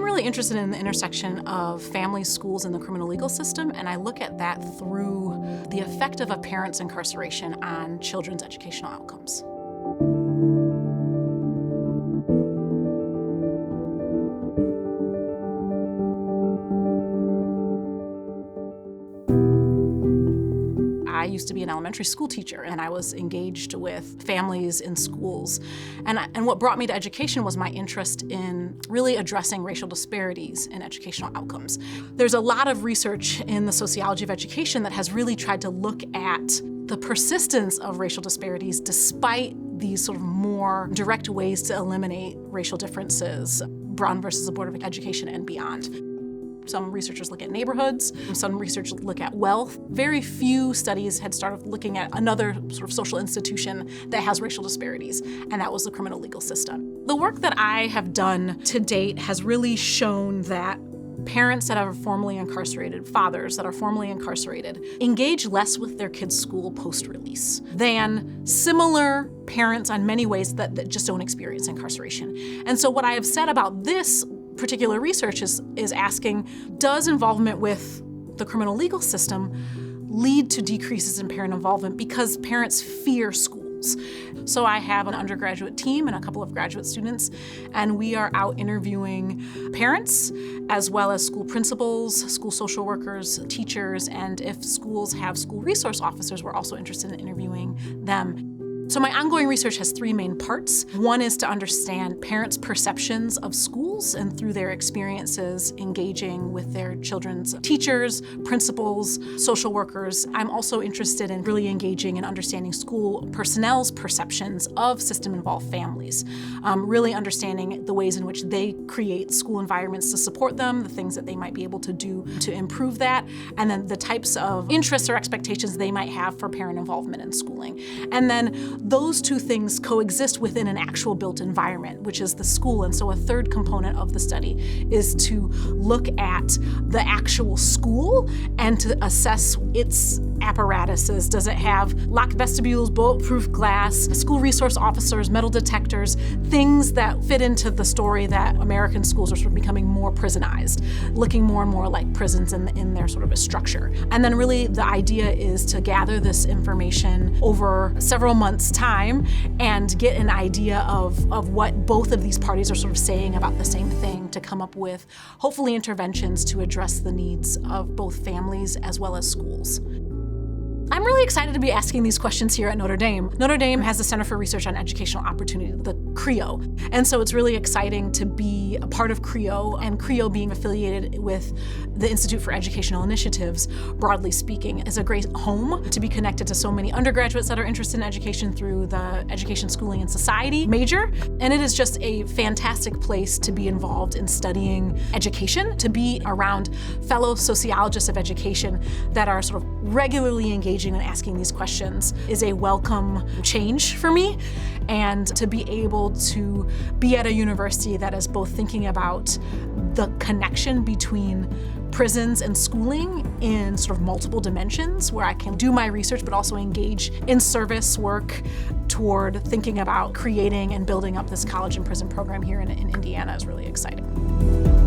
I'm really interested in the intersection of families, schools, and the criminal legal system, and I look at that through the effect of a parent's incarceration on children's educational outcomes. I used to be an elementary school teacher, and I was engaged with families in schools. And what brought me to education was my interest in really addressing racial disparities in educational outcomes. There's a lot of research in the sociology of education that has really tried to look at the persistence of racial disparities despite these sort of more direct ways to eliminate racial differences, Brown versus the Board of Education and beyond. Some researchers look at neighborhoods, some researchers look at wealth. Very few studies had started looking at another sort of social institution that has racial disparities, and that was the criminal legal system. The work that I have done to date has really shown that parents that are formerly incarcerated, fathers that are formerly incarcerated, engage less with their kids' school post-release than similar parents on many ways that just don't experience incarceration. And so what I have said about this particular research is asking, does involvement with the criminal legal system lead to decreases in parent involvement because parents fear schools? So I have an undergraduate team and a couple of graduate students, and we are out interviewing parents as well as school principals, school social workers, teachers, and if schools have school resource officers, we're also interested in interviewing them. So my ongoing research has three main parts. One is to understand parents' perceptions of schools and through their experiences engaging with their children's teachers, principals, social workers. I'm also interested in really engaging and understanding school personnel's perceptions of system-involved families, really understanding the ways in which they create school environments to support them, the things that they might be able to do to improve that, and then the types of interests or expectations they might have for parent involvement in schooling. And then those two things coexist within an actual built environment, which is the school. And so a third component of the study is to look at the actual school and to assess its apparatuses. Does it have locked vestibules, bulletproof glass, school resource officers, metal detectors, things that fit into the story that American schools are sort of becoming more prisonized, looking more and more like prisons in their sort of a structure. And then really the idea is to gather this information over several months' time and get an idea of what both of these parties are sort of saying about the same thing to come up with, hopefully, interventions to address the needs of both families as well as schools. I'm really excited to be asking these questions here at Notre Dame. Notre Dame has the Center for Research on Educational Opportunity, the CREO. And so it's really exciting to be a part of CREO, and CREO being affiliated with the Institute for Educational Initiatives, broadly speaking, is a great home to be connected to so many undergraduates that are interested in education through the Education, Schooling, and Society major. And it is just a fantastic place to be involved in studying education, to be around fellow sociologists of education that are sort of regularly engaging and asking these questions is a welcome change for me. And to be able to be at a university that is both thinking about the connection between prisons and schooling in sort of multiple dimensions, where I can do my research but also engage in service work toward thinking about creating and building up this college and prison program here in Indiana, is really exciting.